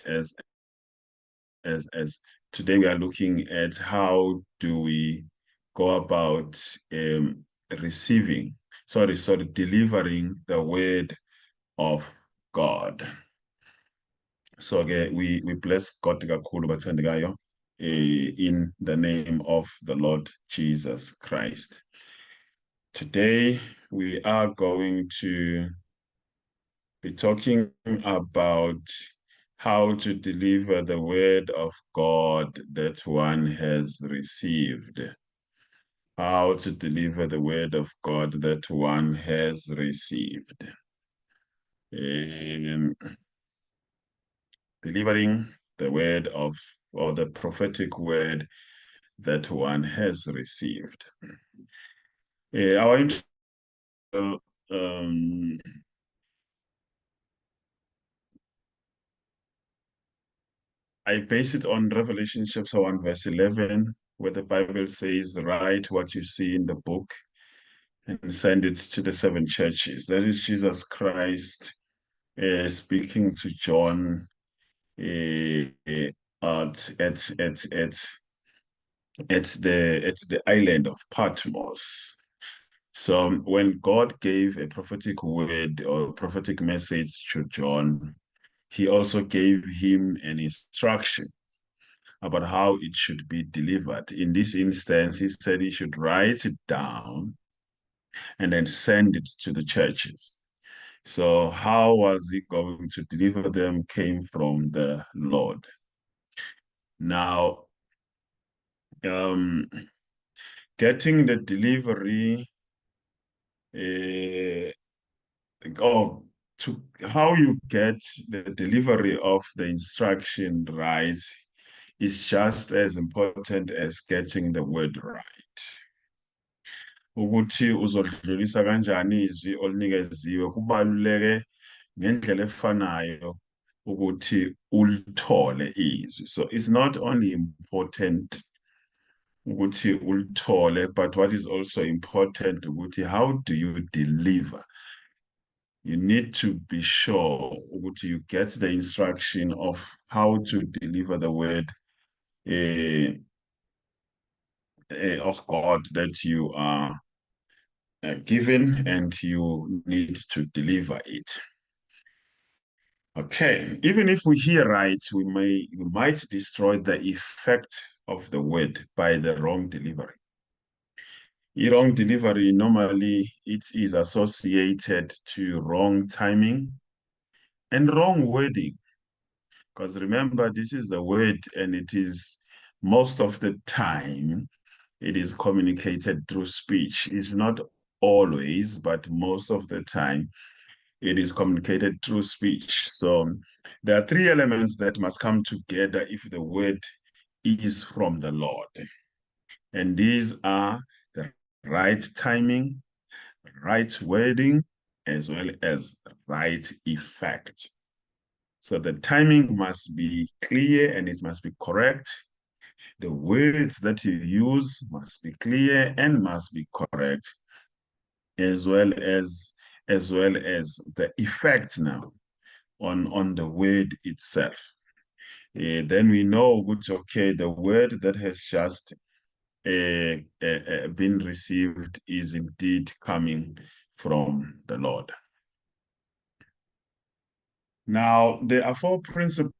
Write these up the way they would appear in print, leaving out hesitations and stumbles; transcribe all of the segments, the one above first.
as today we are looking at how do we go about delivering the word of God. So we bless God kakhulu bathandekayo in the name of the Lord Jesus Christ. Today we are going to be talking about how to deliver the word of God that one has received. How to deliver the word of God that one has received. Delivering the word of, or the prophetic word that one has received. Our I base it on Revelation chapter 1, verse 11, where the Bible says, write what you see in the book and send it to the 7 churches. That is Jesus Christ speaking to John at the island of Patmos. So when God gave a prophetic word or prophetic message to John, he also gave him an instruction about how it should be delivered. In this instance, he said he should write it down and then send it to the churches. So how was he going to deliver them came from the Lord. Now, getting the delivery, to how you get the delivery of the instruction right is just as important as getting the word right. Ukuthi uzodlulisa kanjani izwi olinikeziwe kubaluleke ngendlela efanayo ukuthi ulithole izwi. So it's not only important ukuthi ulithole, but what is also important ukuthi how do you deliver? You need to be sure ukuthi you get the instruction of how to deliver the word of God that you are given, and you need to deliver it. Okay, even if we hear right, we might destroy the effect of the word by the wrong delivery. Wrong delivery, normally it is associated to wrong timing and wrong wording. Because remember, this is the word, and it is most of the time it is communicated through speech. It's not always, but most of the time it is communicated through speech. So there are 3 elements that must come together if the word is from the Lord. And these are the right timing, right wording, as well as right effect. So the timing must be clear and it must be correct. The words that you use must be clear and must be correct, as well as the effect now on the word itself. Then we know, okay, the word that has just been received is indeed coming from the Lord. Now, there are 4 principles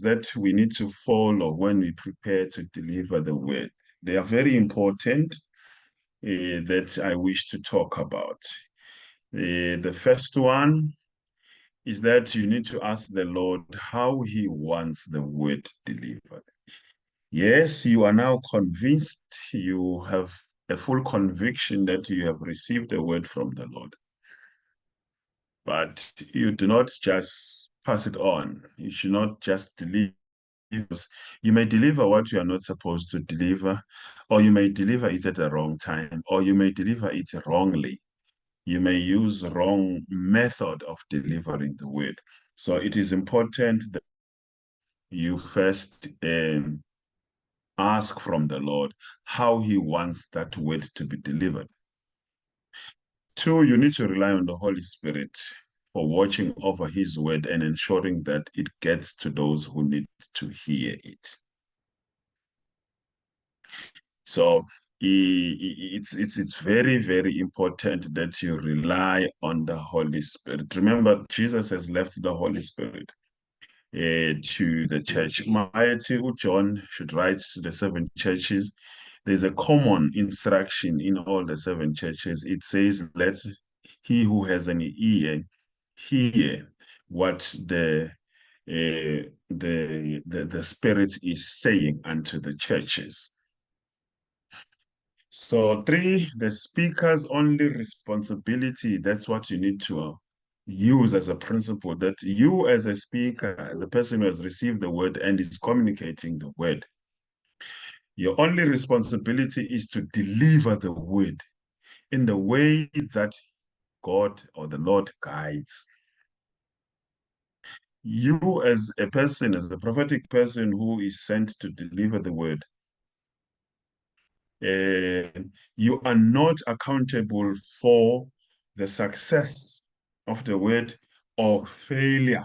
that we need to follow when we prepare to deliver the word. They are very important that I wish to talk about. The first one is that you need to ask the Lord how he wants the word delivered. Yes, you are now convinced, you have a full conviction that you have received a word from the Lord. But you do not just pass it on. You should not just deliver. You may deliver what you are not supposed to deliver, or you may deliver it at the wrong time, or you may deliver it wrongly. You may use the wrong method of delivering the word. So it is important that you first ask from the Lord how he wants that word to be delivered. 2, you need to rely on the Holy Spirit. for watching over his word and ensuring that it gets to those who need to hear it. So it's very, very important that you rely on the Holy Spirit. Remember, Jesus has left the Holy Spirit to the church. Mighty John should write to the seven churches. There's a common instruction in all the seven churches. It says, let he who has an ear hear what the Spirit is saying unto the churches. So 3, the speaker's only responsibility, that's what you need to use as a principle, that you as a speaker, the person who has received the word and is communicating the word, your only responsibility is to deliver the word in the way that God or the Lord guides. You as a person, as a prophetic person who is sent to deliver the word, you are not accountable for the success of the word or failure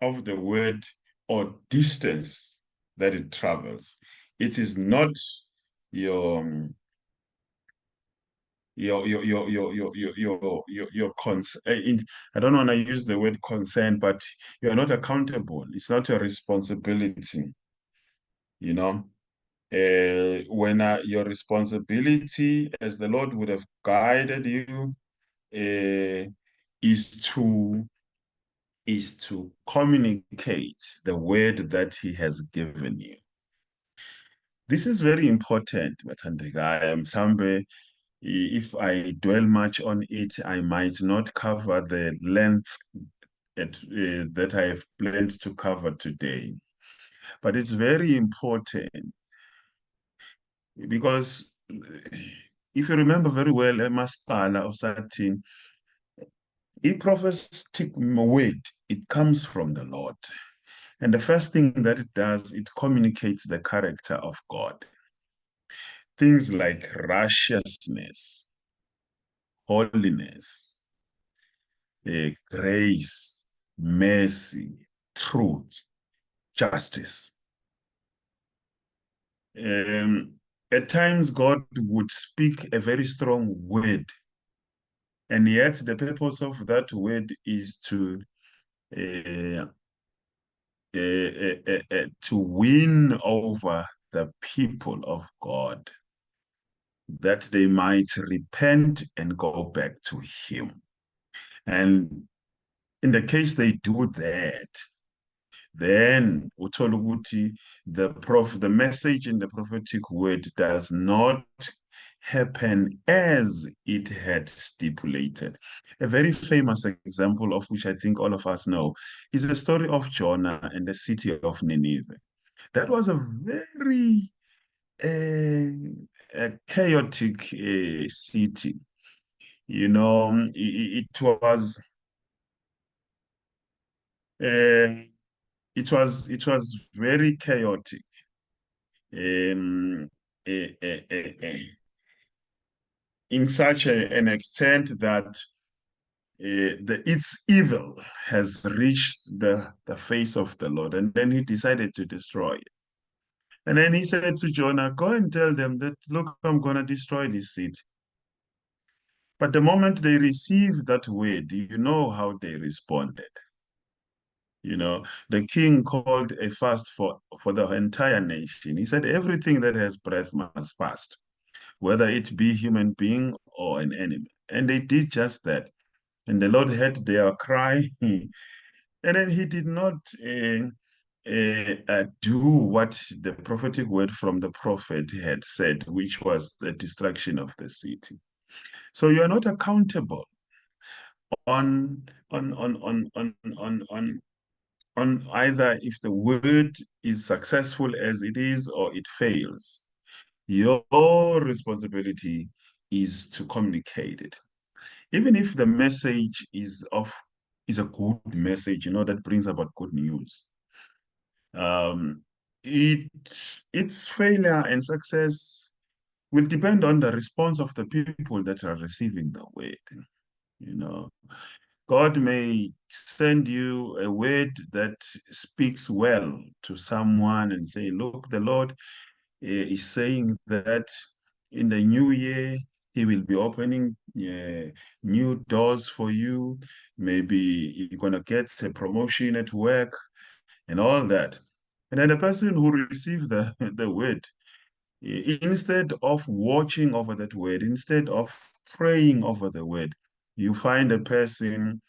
of the word or distance that it travels. It is not your concern. I don't want to use the word concern, but you are not accountable. It's not your responsibility, you know. When your responsibility, as the Lord would have guided you, is to communicate the word that He has given you. This is very important, Bathandeka. If I dwell much on it, I might not cover the length that I have planned to cover today. But it's very important because if you remember very well, Masipala Osatin, a prophetic word, it comes from the Lord. And the first thing that it does, it communicates the character of God. Things like righteousness, holiness, grace, mercy, truth, justice. At times, God would speak a very strong word, and yet the purpose of that word is uh, to win over the people of God, that they might repent and go back to Him. And in the case they do that, then the message in the prophetic word does not happen as it had stipulated. A very famous example of which I think all of us know is the story of Jonah and the city of Nineveh. That was a very a chaotic city. You know, uh, it was very chaotic. Um, uh, uh, uh, uh, in such an extent that its evil has reached the face of the Lord, and then He decided to destroy it. And then He said to Jonah, "Go and tell them that, look, I'm going to destroy this city." But the moment they received that word, you know how they responded. You know, the king called a fast for the entire nation. He said, everything that has breath must fast, whether it be human being or an enemy. And they did just that. And the Lord heard their cry. And then He did not do what the prophetic word from the prophet had said, which was the destruction of the city. So you are not accountable on on on on on on on on either if the word is successful as it is or it fails. Your responsibility is to communicate it. Even if the message is a good message, that brings about good news. Um, it its failure and success will depend on the response of the people that are receiving the word. God may send you a word that speaks well to someone and say, look, the Lord is saying that in the new year, he will be opening new doors for you. Maybe you're going to get a promotion at work and all that. And then the person who received the word, instead of watching over that word, instead of praying over the word, you find a person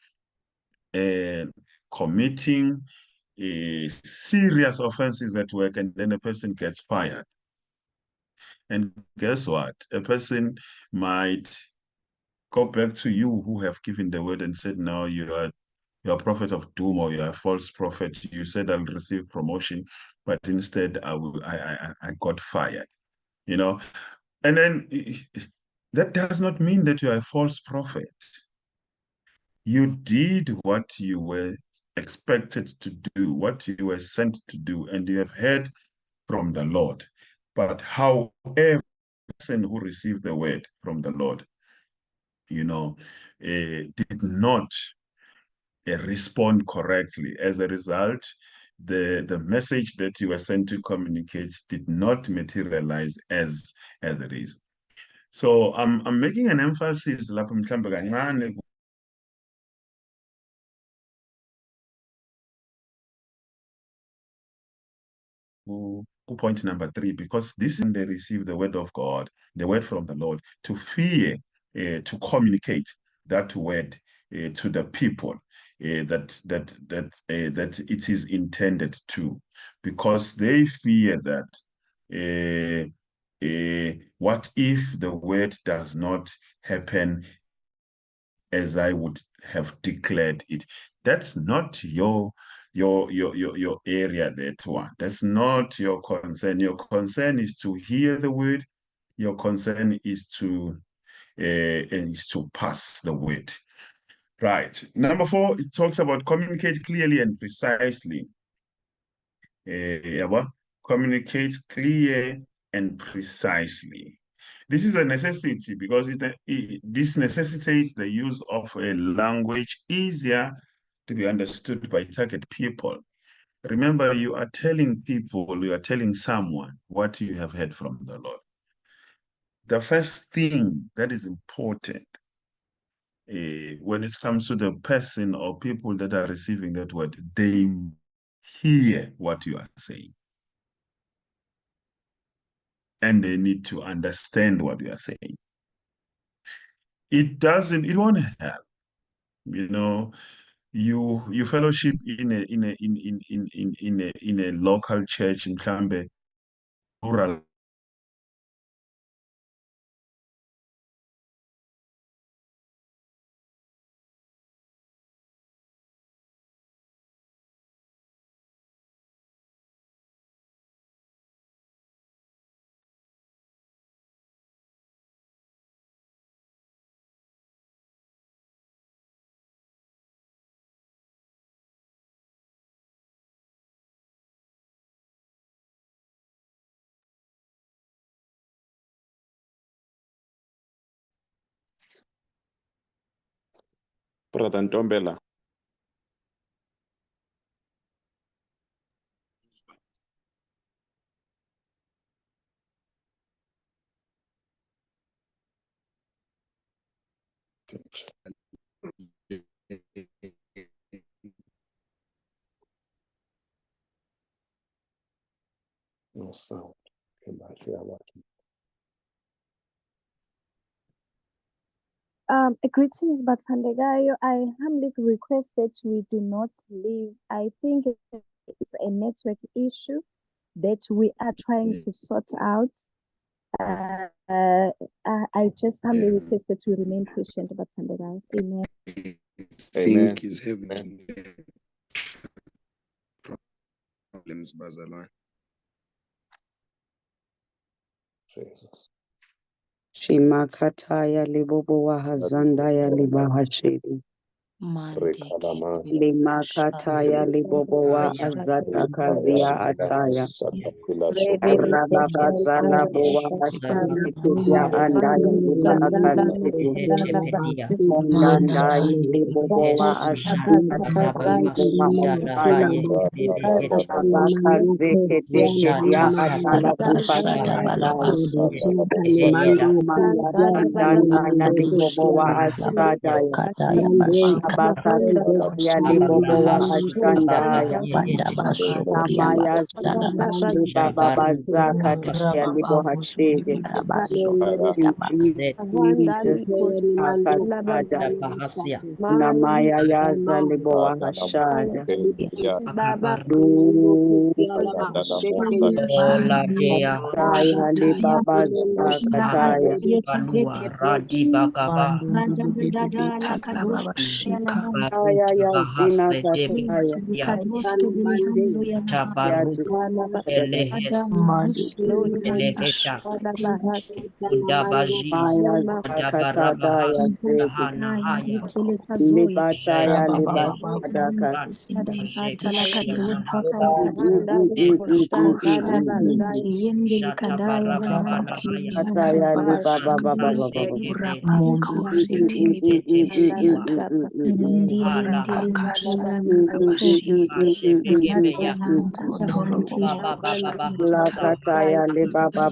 committing serious offenses at work, and then a person gets fired. And guess what? A person might go back to you who have given the word and said, no, you're a prophet of doom, or you're a false prophet. You said I'll receive promotion, but instead I got fired. And then that does not mean that you are a false prophet. You did what you were expected to do, what you were sent to do, and you have heard from the Lord. But however, person who received the word from the Lord, did not respond correctly. As a result, the message that you were sent to communicate did not materialize as it is. So I'm making an emphasis lapho mhlambe kancane point number 3, because this is when they receive the word of God, the word from the Lord, to fear, to communicate that word to the people that it is intended to, because they fear that what if the word does not happen as I would have declared it? That's not your area, that one. That's not your concern. Your concern is to hear the word. Your concern is to pass the word. Right. Number 4, it talks about communicate clearly and precisely. Communicate clear and precisely. This is a necessity because this necessitates the use of a language easier to be understood by target people. Remember, you are telling people, you are telling someone what you have heard from the Lord. The first thing that is important when it comes to the person or people that are receiving that word, they hear what you are saying. And they need to understand what you are saying. It won't help, you fellowship in a local church in mhlambe rural Brother Ntombela. No sound. Greetings, Bathandegayo. I humbly request that we do not leave. I think it's a network issue that we are trying to sort out. I just humbly request that we remain patient, Bathandegayo. Amen. I think he's having problems, Bazalwane. Jesus. Shimakataya libobo wahazandaya libahashiri. Limakataya libobowa azata kazia ataya. Rabakazala bowa ashiketia andaya liba akazete. Mondandai libobowa ashiketia libowa ashaya. Rabakazeketeketia atala bukata andaya. Maya sandana libobowa ashadaya. Abakazeketia libobowa ashandaya. Namaya Baba Bazaka Libo Hashide. Jesus Akasada Namaya Yaza Libo Hashada. Saya Libaba Zakataya. Saya Yazina Kataya. Maya Zakatadaya Libataya Libasadaka. Kataya Libaba Lakataya Libaba